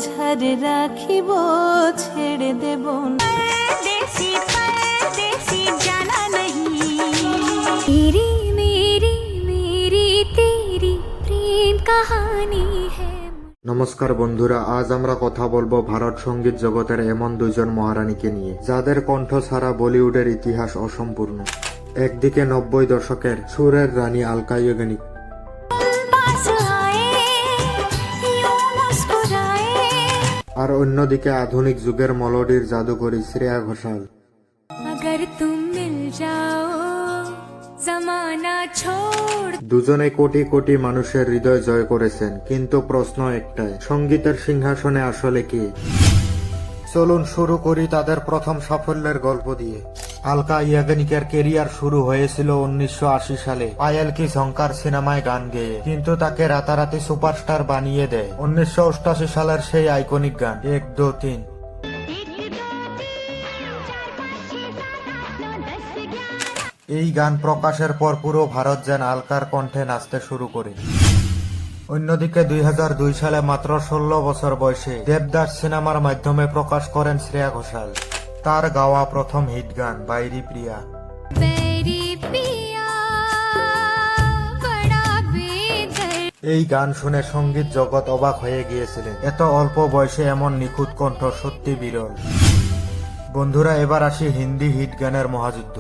ছাড় রাখিব ছেড়ে দেব না। परदेसी परदेसी जाना नहीं। तेरी मेरी मेरी तेरी प्रेम कहानी है। নমস্কার বন্ধুরা, আজ আমরা কথা বলবো ভারত সঙ্গীত জগতের এমন দুজন মহারানীকে নিয়ে যাদের কণ্ঠ ছাড়া বলিউডের ইতিহাস অসম্পূর্ণ। একদিকে 90 দশকের সুরের রানী আলকা ইয়াগনিক, पास आए यूं मुस्कुराए। আর অন্যদিকে আধুনিক যুগের মেলোডির জাদুকরী শ্রেয়া ঘোষাল। अगर तुम मिल जाओ जमाना छोड़। দুজনে কোটি কোটি মানুষের হৃদয় জয় করেছেন, কিন্তু প্রশ্ন একটাই, সঙ্গীতের সিংহাসনে আসলে কে? চলুন শুরু করি তাদের প্রথম সাফল্যের গল্প দিয়ে। আলকা ইয়াগনিকের কেরিয়ার শুরু হয়েছিল 1980 সালে পায়েল কি ঝঙ্কার সিনেমায় গান গেয়ে, কিন্তু তাকে রাতারাতি সুপারস্টার বানিয়ে দেয় 1988 সালের সেই আইকনিক গান 1 2 3। এই গান প্রকাশের পর পুরো ভারত যেন আলকার কণ্ঠে নাচতে শুরু করে। অন্যদিকে 2002 সালে মাত্র 16 বছর বয়সে দেবদাস সিনেমার মাধ্যমে প্রকাশ করেন শ্রেয়া ঘোষাল তার গাওয়া প্রথম হিট গান বাইরি প্রিয়া। बैरी पिया बड़ा बेदर्द। এই গান শুনে সঙ্গীত জগৎ অবাক হয়ে গিয়েছিলেন, এত অল্প বয়সে এমন নিখুঁত কণ্ঠ সত্যি বিরল। বন্ধুরা, এবার আসি হিন্দি হিট গানের মহাযুদ্ধ।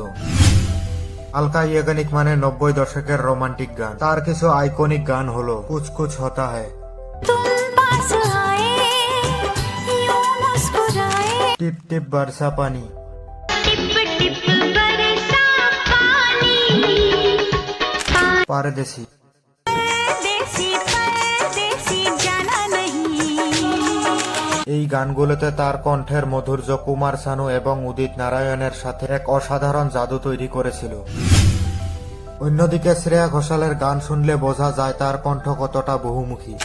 আলকা ইয়াগনিক মানে 90 দশকের রোমান্টিক গান। তার কিছু আইকনিক গান হলো কুছ কুছ হোতা হ্যায়, तुम पास आए यूं मुस्कुराए। টিপ টিপ বর্ষা পানি, टिप टिप बरसा पानी। পারদেশি। परदेसी परदेसी जाना नहीं। এই গানগুলোতে তার কণ্ঠের মাধুর্য কুমার শানু এবং উদিত নারায়ণের সাথে এক অসাধারণ জাদু তৈরি করেছিল। অন্যদিকে শ্রেয়া ঘোষালের গান শুনলে বোঝা যায় তার কণ্ঠ কতটা বহুমুখী।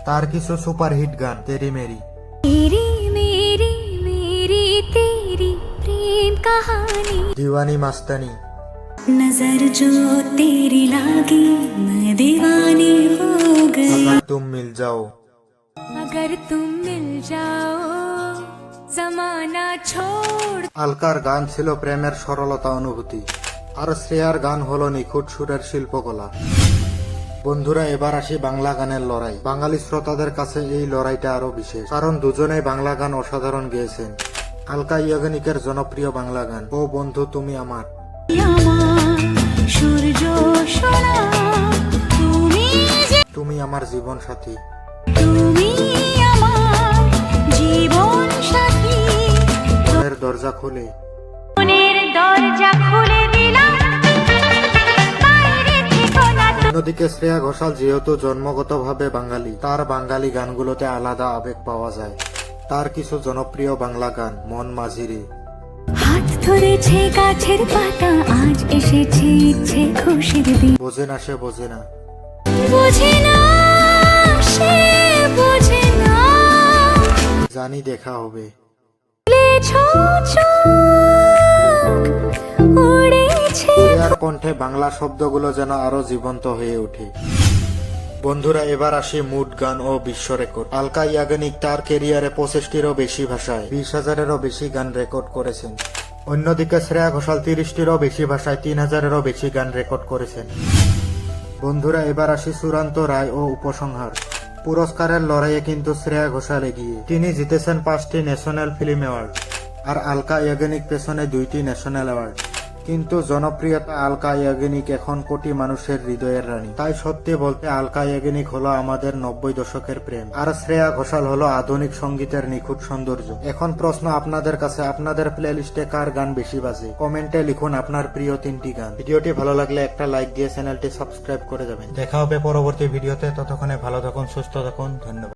তার কিছু সুপারহিট গান তেরি মেরি, तेरी मेरी मेरी तेरी प्रेम कहानी। দিওয়ানি মাস্তানি, नजर जो तेरी लागी मैं दीवानी हो गई। अगर तुम मिल जाओ, अगर तुम मिल जाओ जमाना छोड़। আলকার গান ছিল প্রেমের সরলতা অনুভূতি, আর শ্রেয়ার গান হলো নিখুঁত সুরের শিল্পকলা। বন্ধুরা, এবার আসি বাংলা গানের লড়াই। বাঙালি শ্রোতাদের কাছে এই লড়াইটা আরো বিশেষ, কারণ দুজনেই বাংলা গান অসাধারণ গেয়েছেন। আলকা ইয়াগনিকের জনপ্রিয় বাংলা গান ও বন্ধু তুমি আমার, আমার সূর্য সোনা তুমি যে, তুমি আমার জীবন সাথী, তুমি আমার জীবন সাথী। মনের দরজা খুলে, মনের দরজা খুলে দিলাম, বাইরে থেকো না। অন্যদিকে শ্রেয়া ঘোষাল যেহেতু জন্মগতভাবে বাঙালি, তার বাঙালি গানগুলোতে আলাদা আবেগ পাওয়া যায়। তার কিছু জনপ্রিয় বাংলা গান মন মাঝিরে, হাত ধরেছে গাছের পাতা আজ এসেছে ইচ্ছে খুশির দিন। বোঝে না সে বোঝে না, বোঝে না সে বোঝে না। জানি দেখা হবে, শ্রেয়ার কণ্ঠে বাংলা শব্দগুলো যেন আরো জীবন্ত হয়ে ওঠে। বন্ধুরা, এবার আসি মুড গান ও বিশ্ব রেকর্ড। আলকা ইয়াগনিক তার কেরিয়ারে 25টিরও বেশি ভাষায় 20,000-এরও বেশি গান রেকর্ড করেছেন। অন্যদিকে শ্রেয়া ঘোষাল 30টিরও বেশি ভাষায় 3,000-এরও বেশি গান রেকর্ড করেছেন। বন্ধুরা, এবার আসি চূড়ান্ত রায় ও উপসংহার। পুরস্কারের লড়াইয়ে কিন্তু শ্রেয়া ঘোষাল এগিয়ে। তিনি জিতেছেন 5টি ন্যাশনাল ফিল্ম অ্যাওয়ার্ড, আর আলকা ইয়াগনিক পেছনে 2টি ন্যাশনাল অ্যাওয়ার্ড। কিন্তু জনপ্রিয়তা আলকা ইয়াগনিক এখন কোটি মানুষের হৃদয়ের রানী। তাই সত্যি বলতে আলকা ইয়াগনিক হলো আমাদের 90 দশকের প্রেম, আর শ্রেয়া ঘোষাল হলো আধুনিক সঙ্গীতের নিখুঁত সৌন্দর্য। এখন প্রশ্ন আপনাদের কাছে, আপনাদের প্লে লিস্টে কার গান বেশি বাজে? কমেন্টে লিখুন আপনার প্রিয় 3টি গান। ভিডিওটি ভালো লাগলে একটা লাইক দিয়ে চ্যানেলটি সাবস্ক্রাইব করে যাবেন। দেখা হবে পরবর্তী ভিডিওতে, ততক্ষণে ভালো থাকুন, সুস্থ থাকুন, ধন্যবাদ।